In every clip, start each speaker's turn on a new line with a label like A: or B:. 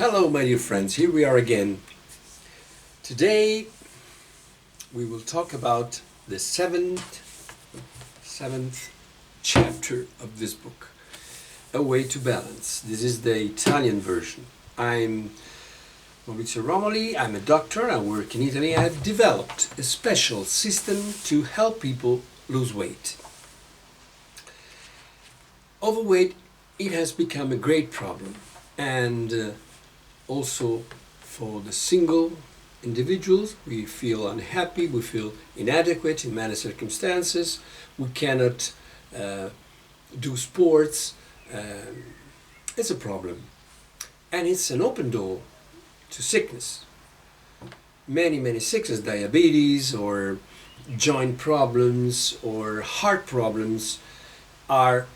A: Hello my dear friends, here we are again. Today we will talk about the seventh chapter of this book, A Way to Balance. This is the Italian version. I'm MAURIZIO Romoli, I'm a doctor, I work in Italy. I have developed a special system to help people lose weight. Overweight, it has become a great problem, and also for the single individuals, we feel unhappy, we feel inadequate in many circumstances, we cannot do sports. It's a problem, and it's an open door to sickness. Many sicknesses, diabetes or joint problems or heart problems are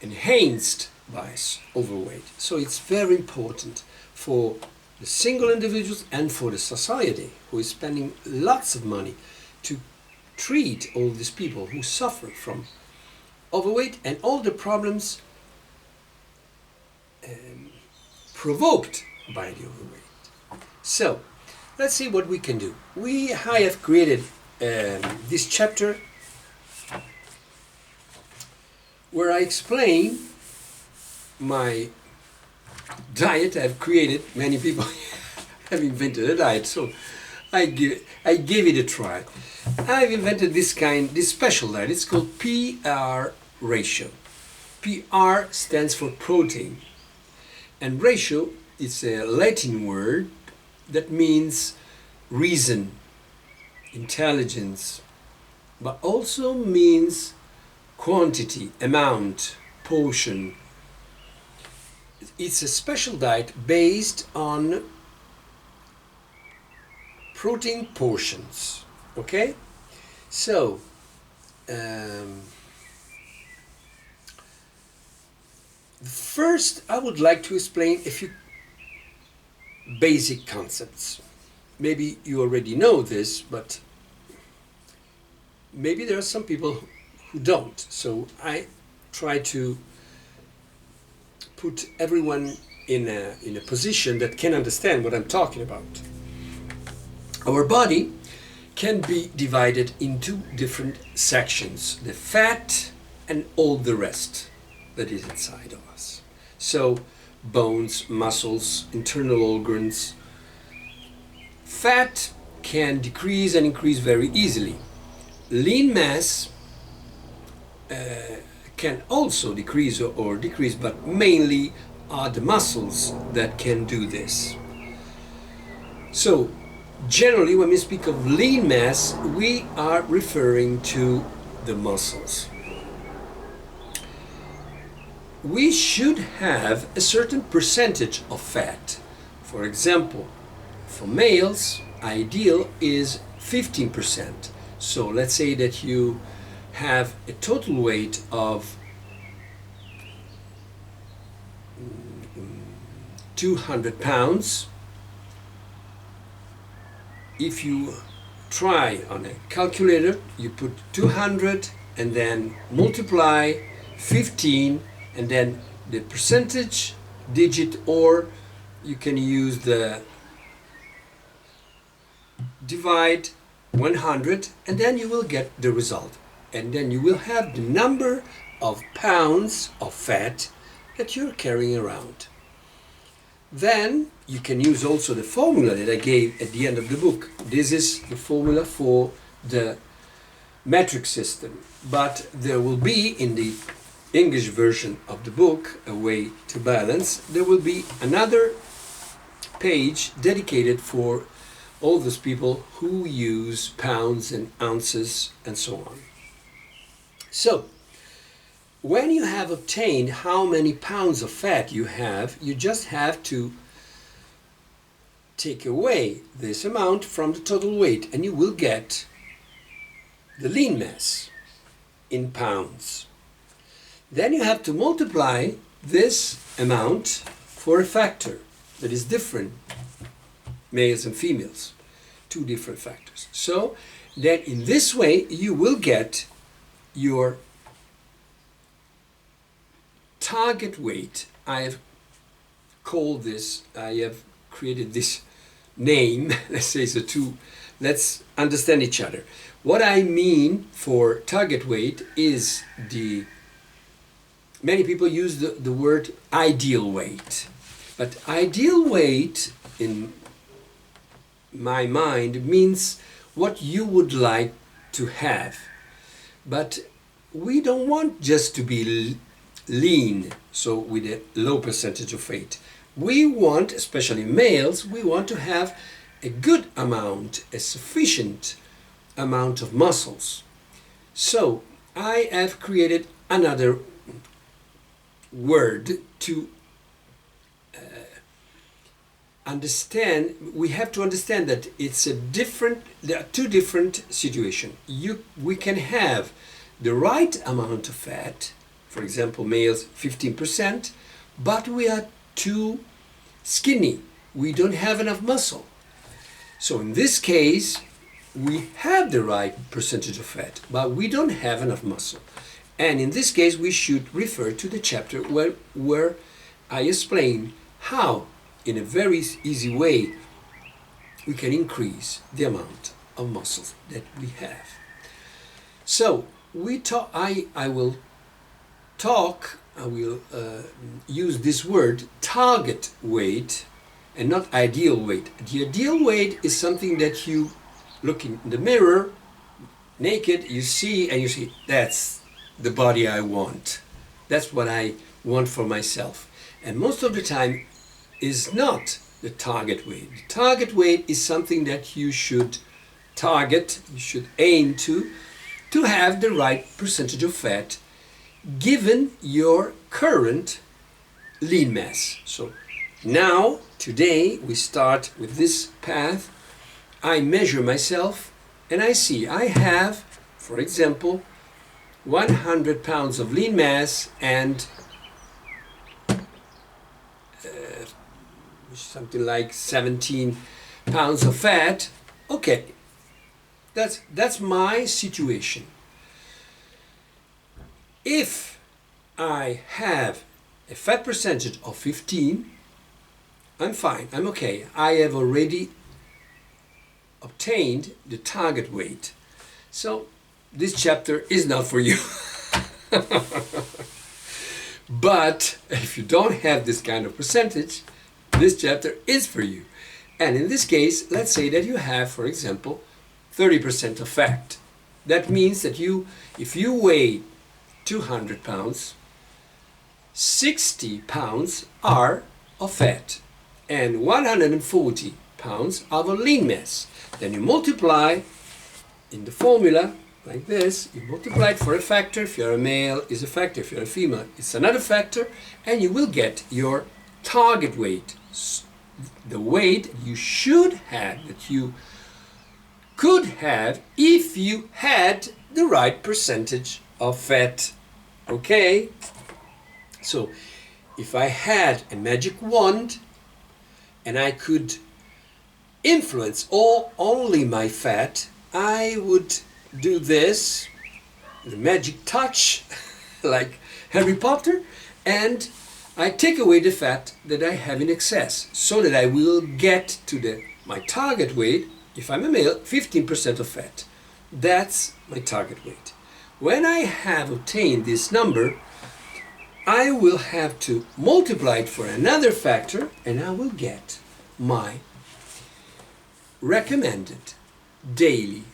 A: enhanced by overweight. So it's very important for the single individuals and for the society, who is spending lots of money to treat all these people who suffer from overweight and all the problems provoked by the overweight. So let's see what we can do. I have created this chapter where I explain my diet. I've created, many people have invented a diet, so I gave it a try. I've invented this special diet. It's called PR ratio. PR stands for protein, and ratio is a Latin word that means reason, intelligence, but also means quantity, amount, portion. It's a special diet based on protein portions. Okay? So, first I would like to explain a few basic concepts. Maybe you already know this, but maybe there are some people who don't. So I try to put everyone in a position that can understand what I'm talking about. Our body can be divided into different sections: the fat and all the rest that is inside of us. So bones, muscles, internal organs. Fat can decrease and increase very easily. Lean mass can also decrease or decrease, but mainly are the muscles that can do this. So generally, when we speak of lean mass, we are referring to the muscles. We should have a certain percentage of fat. For example, for males, ideal is 15%. So let's say that you have a total weight of 200 pounds. If you try on a calculator, you put 200 and then multiply 15 and then the percentage digit, or you can use the divide 100, and then you will get the result. And then you will have the number of pounds of fat that you're carrying around. Then you can use also the formula that I gave at the end of the book. This is the formula for the metric system, but there will be in the English version of the book, A Way to Balance, there will be another page dedicated for all those people who use pounds and ounces and so on. So, when you have obtained how many pounds of fat you have, you just have to take away this amount from the total weight, and you will get the lean mass in pounds. Then you have to multiply this amount for a factor that is different, males and females, two different factors. So then in this way you will get your target weight. I have call this, I have created this name, let's say so let's understand each other. What I mean for target weight is many people use the word ideal weight. But ideal weight, in my mind, means what you would like to have. But we don't want just to be lean, so with a low percentage of fat. We want, especially males, we want to have a good amount, a sufficient amount of muscles. So I have created another word to understand. We have to understand that there are two different situations. We can have the right amount of fat, for example, males 15%, but we are too skinny. We don't have enough muscle. So in this case, we have the right percentage of fat, but we don't have enough muscle. And in this case, we should refer to the chapter where I explain how, in a very easy way, we can increase the amount of muscles that we have. So I will use this word target weight and not ideal weight. The ideal weight is something that you look in the mirror, naked, you see, and you say, that's the body I want. That's what I want for myself. And most of the time is not the target weight. The target weight is something that you should target, you should aim to have the right percentage of fat given your current lean mass. So now, today, we start with this path. I measure myself and I see I have, for example, 100 pounds of lean mass and something like 17 pounds of fat. Okay, that's my situation. If I have a fat percentage of 15, I'm fine, I'm okay. I have already obtained the target weight. So this chapter is not for you. But if you don't have this kind of percentage, this chapter is for you. And in this case, let's say that you have, for example, 30% of fat. That means that if you weigh 200 pounds, 60 pounds are of fat and 140 pounds of a lean mass. Then you multiply in the formula like this, you multiply it for a factor. If you're a male, it's a factor. If you're a female, it's another factor, and you will get your target weight, the weight you should have, that you could have if you had the right percentage of fat. Okay? So if I had a magic wand and I could influence only my fat, I would do this, the magic touch, like Harry Potter, and I take away the fat that I have in excess, so that I will get to my target weight. If I'm a male, 15% of fat. That's my target weight. When I have obtained this number, I will have to multiply it for another factor, and I will get my recommended daily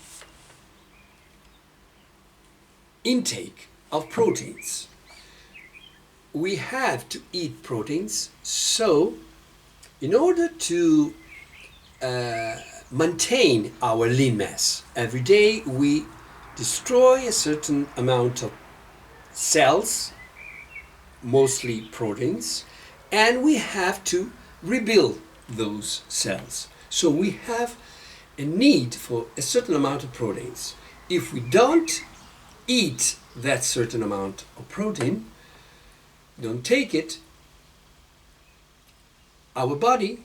A: intake of proteins. We have to eat proteins, so in order to maintain our lean mass, every day we destroy a certain amount of cells, mostly proteins, and we have to rebuild those cells. So we have a need for a certain amount of proteins. If we don't eat that certain amount of protein, don't take it, our body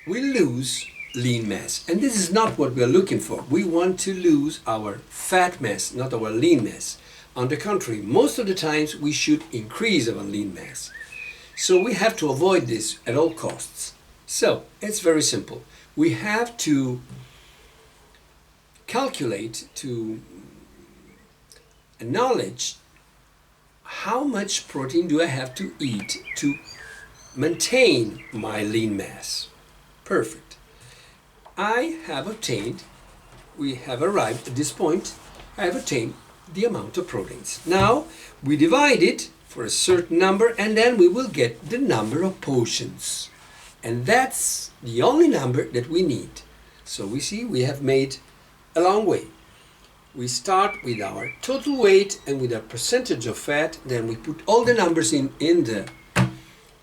A: will lose lean mass. And this is not what we are looking for. We want to lose our fat mass, not our lean mass. On the contrary, most of the times we should increase our lean mass. So we have to avoid this at all costs. So it's very simple. We have to calculate, to acknowledge how much protein do I have to eat to maintain my lean mass. Perfect. We have arrived at this point, I have attained the amount of proteins. Now we divide it for a certain number and then we will get the number of portions. And that's the only number that we need. So we see we have made a long way. We start with our total weight and with our percentage of fat, then we put all the numbers in the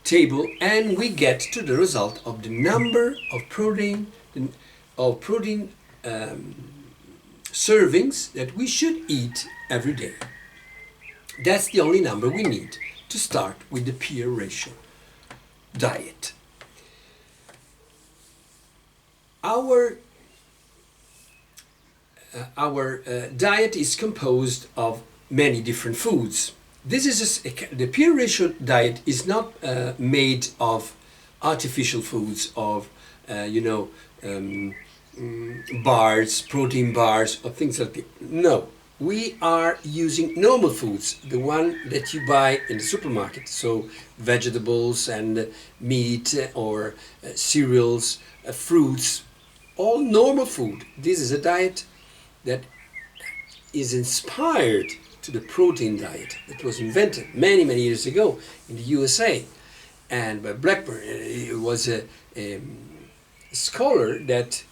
A: table and we get to the result of the number of protein servings that we should eat every day. That's the only number we need to start with the peer ratio diet. Our diet is composed of many different foods. The peer ratio diet is not made of artificial foods, of bars, protein bars, or things like that. No, we are using normal foods, the one that you buy in the supermarket. So vegetables and meat or cereals, fruits, all normal food. This is a diet that is inspired to the protein diet that was invented many, many years ago in the USA. And by Blackburn, it was a scholar that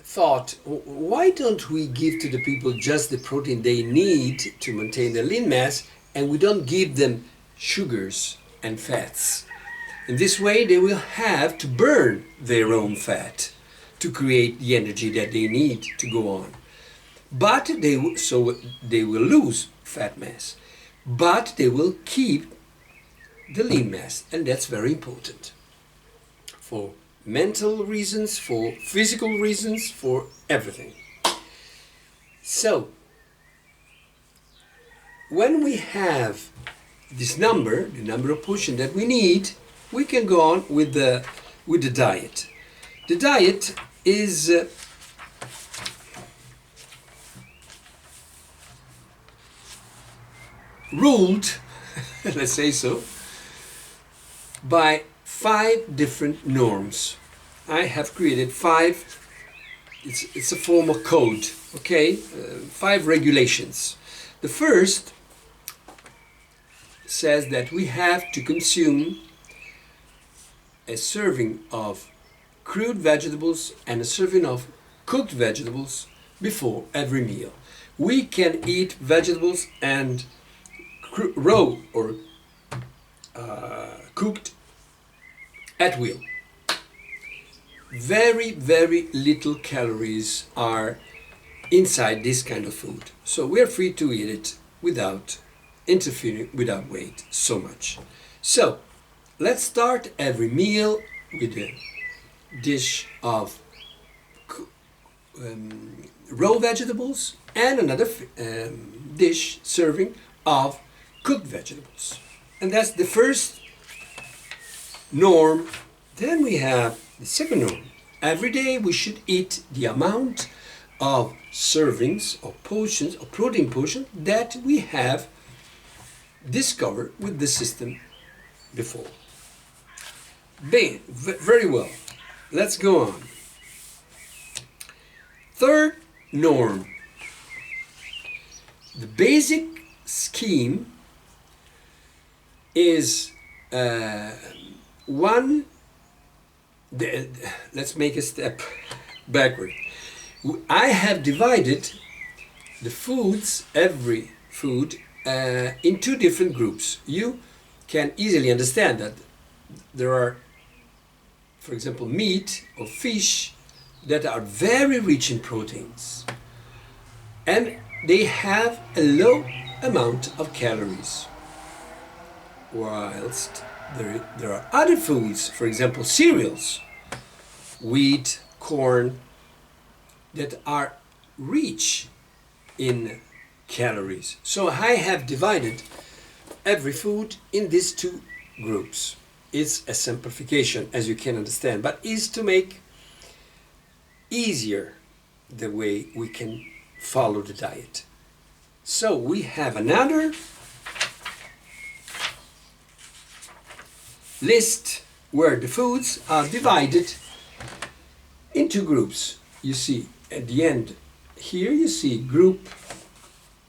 A: thought, why don't we give to the people just the protein they need to maintain their lean mass, and we don't give them sugars and fats. In this way, they will have to burn their own fat to create the energy that they need to go on. But they will lose fat mass, but they will keep the lean mass, and that's very important for mental reasons, for physical reasons, for everything. So when we have this number, the number of portions that we need, we can go on with the diet. The diet is ruled, let's say so, by 5 different norms. I have created 5, it's a form of code, okay? 5 regulations. The first says that we have to consume a serving of crude vegetables and a serving of cooked vegetables before every meal. We can eat vegetables and raw or cooked at will. Very, very little calories are inside this kind of food. So we are free to eat it without interfering with our weight so much. So let's start every meal with a dish of raw vegetables and another dish serving of cooked vegetables. And that's the first norm. Then we have the second norm. Every day we should eat the amount of servings or portions or protein portion that we have discovered with the system before. Very well. Let's go on. Third norm. The basic scheme is let's make a step backward. I have divided the foods, every food, in 2 different groups. You can easily understand that there are, for example, meat or fish that are very rich in proteins, and they have a low amount of calories. Whilst there are other foods, for example, cereals, wheat, corn, that are rich in calories. So I have divided every food in these 2 groups. It's a simplification, as you can understand, but is to make easier the way we can follow the diet. So we have another list where the foods are divided into groups. You see at the end here, you see group,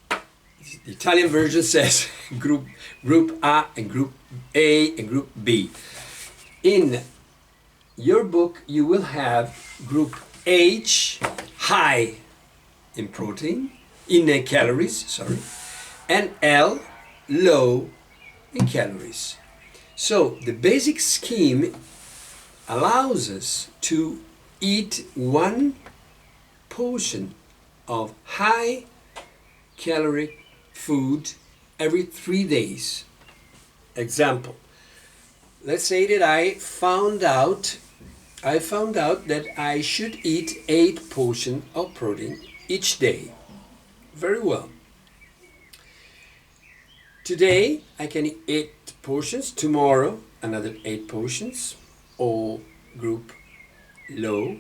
A: the Italian version says group A and group A and group B. In your book you will have group H, high in protein, in calories, sorry, and L, low in calories. So the basic scheme allows us to eat one portion of high caloric food every 3 days. Example, let's say that I found out that I should eat 8 portions of protein each day. Very well. Today I can eat 8 portions, tomorrow another 8 portions, all group low,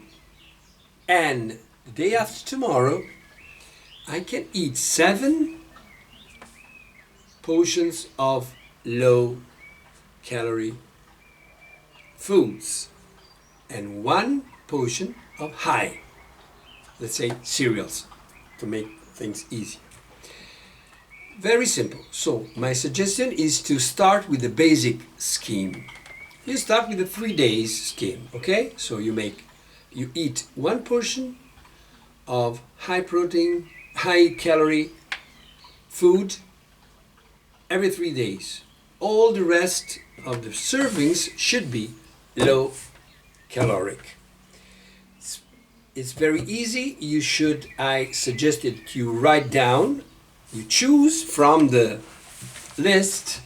A: and the day after tomorrow I can eat 7 portions of low calorie foods and 1 portion of high, let's say cereals, to make things easy. Very simple. So my suggestion is to start with the basic scheme. You start with the 3 days scheme, okay? So you eat 1 portion of high protein, high calorie food every 3 days. All the rest of the servings should be low caloric. It's very easy. I suggested you write down, you choose from the list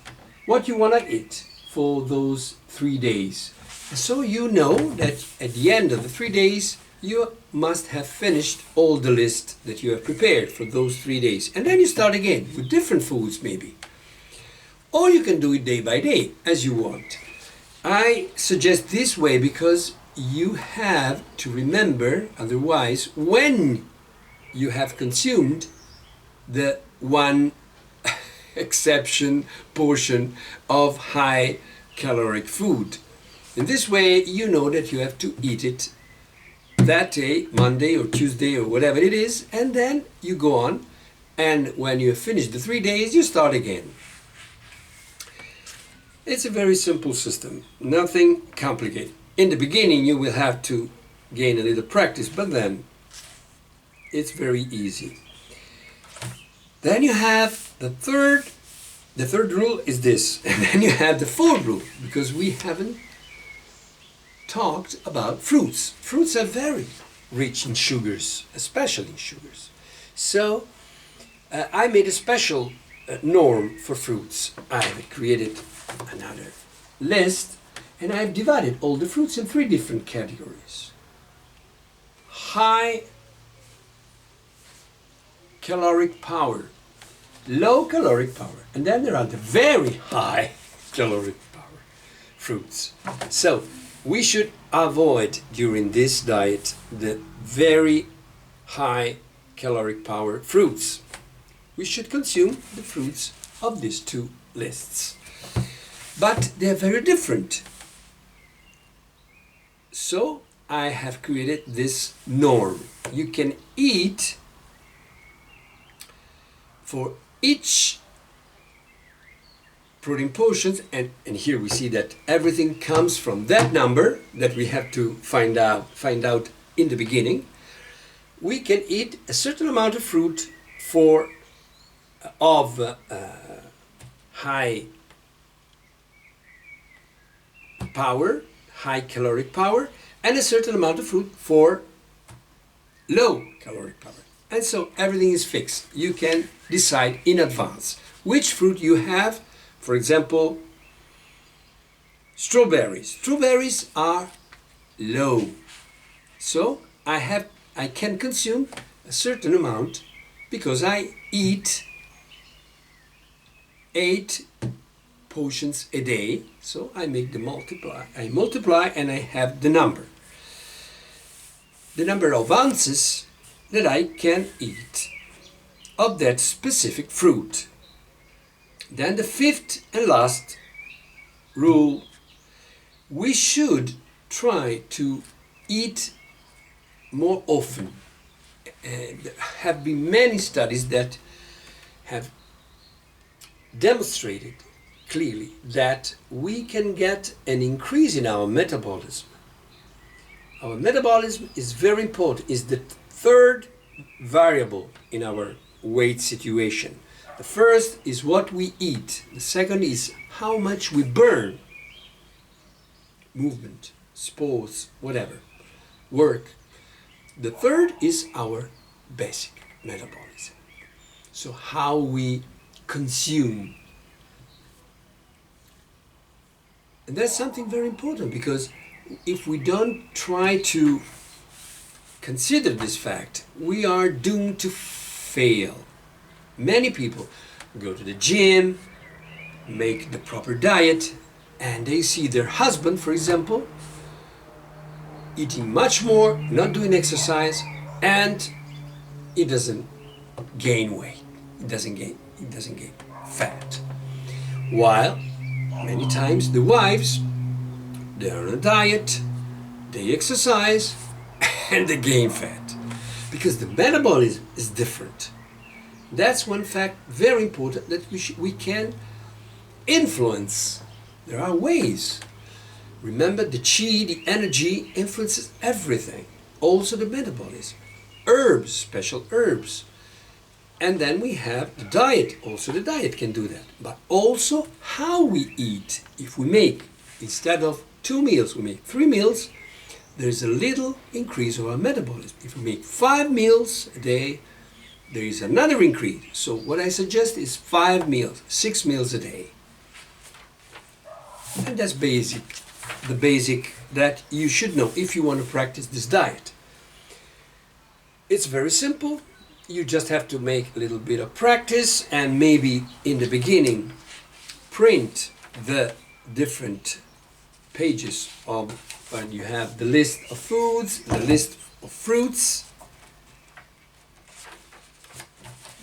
A: what you want to eat for those 3 days. So you know that at the end of the 3 days, you must have finished all the list that you have prepared for those 3 days. And then you start again with different foods maybe. Or you can do it day by day as you want. I suggest this way because you have to remember, otherwise, when you have consumed the 1 exception portion of high caloric food. In this way, you know that you have to eat it that day, Monday or Tuesday or whatever it is, and then you go on, and when you have finished the 3 days, you start again. It's a very simple system, nothing complicated. In the beginning, you will have to gain a little practice, but then it's very easy. Then you have the third rule is this, and then you have the 4th rule, because we haven't talked about fruits. Fruits are very rich in sugars, especially in sugars. So I made a special norm for fruits. I have created another list, and I've divided all the fruits in 3 different categories. High caloric power, low caloric power, and then there are the very high caloric power fruits. So we should avoid during this diet the very high caloric power fruits. We should consume the fruits of these 2 lists. But they are very different. So I have created this norm. You can eat for each protein portions, and here we see that everything comes from that number that we have to find out in the beginning. We can eat a certain amount of fruit of high power, high caloric power, and a certain amount of fruit for low caloric power. And so everything is fixed. You can decide in advance which fruit you have. For example, strawberries. Strawberries are low. So I can consume a certain amount because I eat 8 portions a day. So I make the multiply. I multiply and I have the number. The number of ounces that I can eat of that specific fruit. Then the fifth and last rule, we should try to eat more often. And there have been many studies that have demonstrated clearly that we can get an increase in our metabolism. Our metabolism is very important, is the third variable in our weight situation. The first is what we eat. The second is how much we burn. Movement, sports, whatever, work. The third is our basic metabolism. So how we consume. And that's something very important, because if we don't try to consider this fact, we are doomed to fail. Many people go to the gym, make the proper diet, and they see their husband, for example, eating much more, not doing exercise, and he doesn't gain weight. He doesn't gain fat. While many times the wives, they're on a diet, they exercise, and they gain fat. Because the metabolism is different. That's one fact very important that we can influence. There are ways. Remember, the chi, the energy, influences everything. Also the metabolism. Herbs, special herbs. And then we have the diet. Also the diet can do that. But also how we eat. If we make, instead of 2 meals, we make 3 meals, there's a little increase of our metabolism. If we make 5 meals a day, there is another increase. So what I suggest is 5 meals, 6 meals a day. And that's basic. The basic that you should know if you want to practice this diet. It's very simple. You just have to make a little bit of practice, and maybe in the beginning print the different pages of when you have the list of foods, the list of fruits.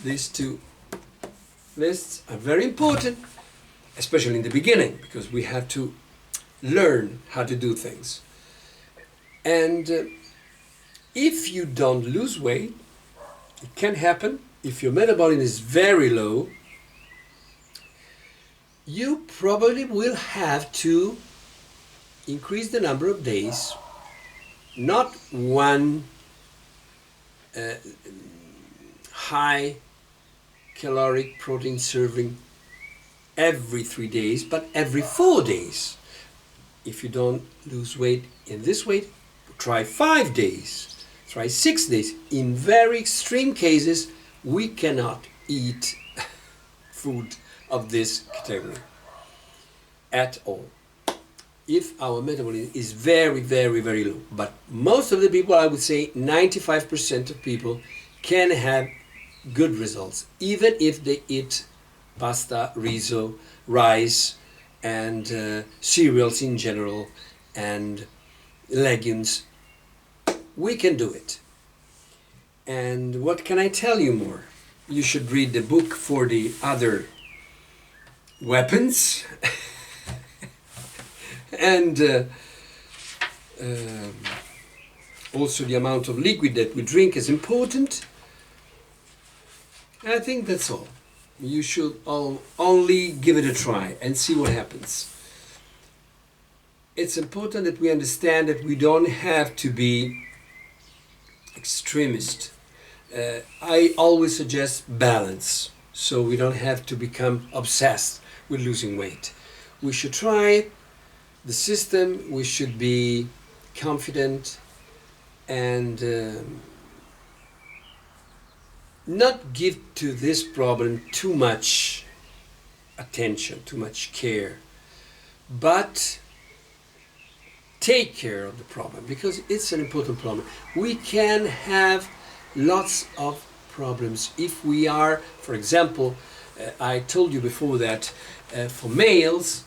A: These two lists are very important, especially in the beginning, because we have to learn how to do things. And if you don't lose weight, it can happen. If your metabolism is very low, you probably will have to increase the number of days, not one high caloric protein serving every 3 days, but every 4 days. If you don't lose weight in this way, try 5 days, try 6 days. In very extreme cases, we cannot eat food of this category at all. If our metabolism is very, very, very low. But most of the people, I would say 95% of people, can have good results, even if they eat pasta, riso, rice, and cereals in general, and legumes. We can do it. And what can I tell you more? You should read the book for the other weapons. And also the amount of liquid that we drink is important. I think that's all. You should only give it a try and see what happens. It's important that we understand that we don't have to be extremist. I always suggest balance, so we don't have to become obsessed with losing weight. We should try the system, we should be confident, and not give to this problem too much attention, too much care, but take care of the problem, because it's an important problem. We can have lots of problems if we are, for example, I told you before that for males,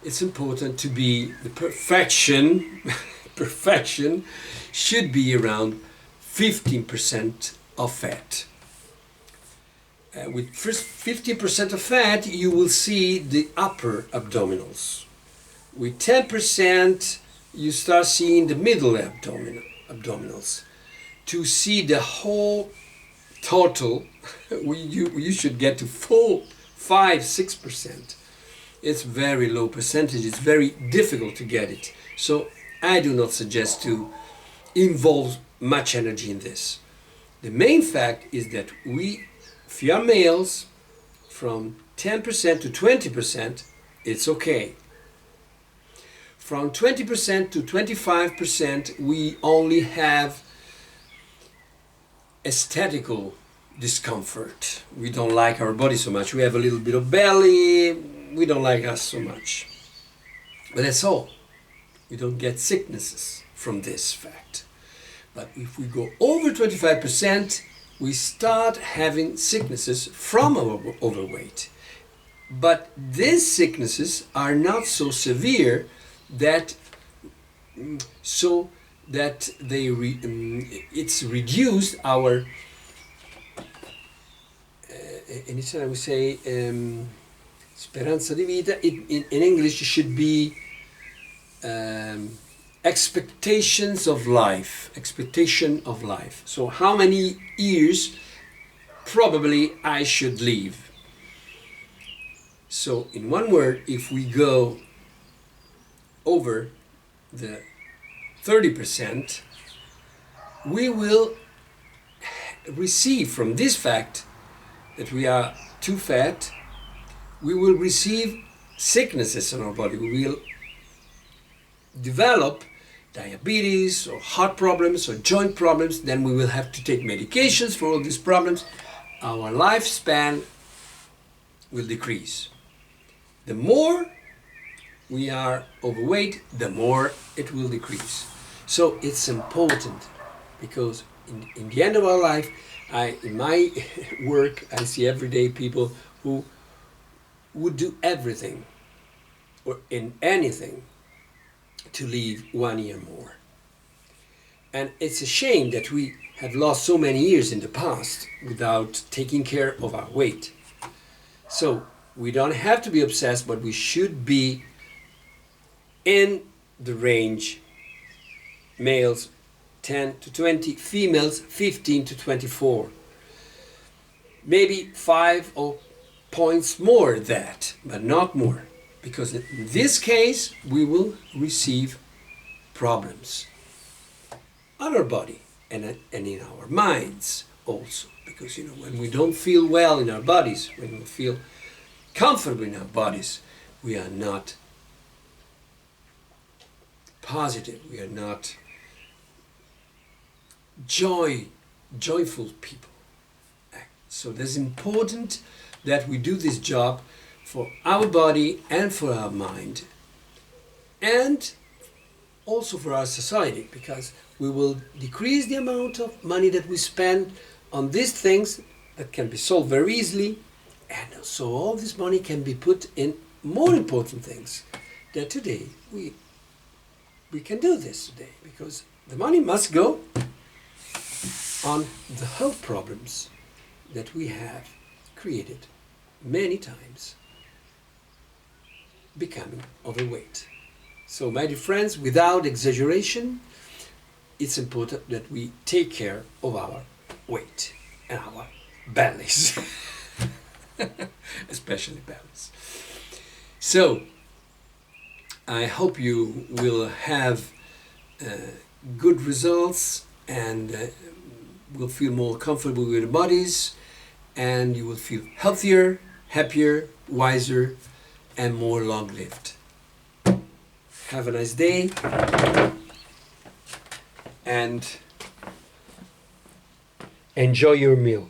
A: it's important to be the perfection. Perfection should be around 15% of fat. With first 15% of fat, you will see the upper abdominals. With 10%, you start seeing the middle abdominals. To see the whole total, you should get to full 5-6%. It's very low percentage. It's very difficult to get it. So I do not suggest to involve much energy in this. The main fact is that if you are males, from 10% to 20%, it's okay. From 20% to 25%, we only have aesthetical discomfort. We don't like our body so much. We have a little bit of belly. We don't like us so much. But that's all. We don't get sicknesses from this fact. But if we go over 25%, we start having sicknesses from our overweight. But these sicknesses are not so severe that it's reduced our in Italian we say speranza di vita. In English it should be expectation of life. So how many years probably I should live. So in one word, if we go over the 30%, we will receive from this fact that we are too fat, we will receive sicknesses in our body. We will develop diabetes or heart problems or joint problems. Then we will have to take medications for all these problems. Our lifespan will decrease. The more we are overweight, the more it will decrease. So it's important because in the end of our life, in my work, I see every day people who would do everything or in anything to live 1 year more. And it's a shame that we have lost so many years in the past without taking care of our weight. So we don't have to be obsessed, but we should be in the range, males 10 to 20, females 15 to 24. Maybe 5 or points more that, but not more. Because in this case, we will receive problems on our body and in our minds also. Because, when we don't feel well in our bodies, when we feel comfortable in our bodies, we are not positive, we are not joyful people. So it's important that we do this job for our body and for our mind and also for our society, because we will decrease the amount of money that we spend on these things that can be solved very easily, and so all this money can be put in more important things that today we can do this today, because the money must go on the health problems that we have created many times, becoming overweight. So my dear friends, without exaggeration, it's important that we take care of our weight and our bellies, especially bellies. So I hope you will have good results and will feel more comfortable with your bodies, and you will feel healthier, happier, wiser, and more long-lived. Have a nice day, and enjoy your meal.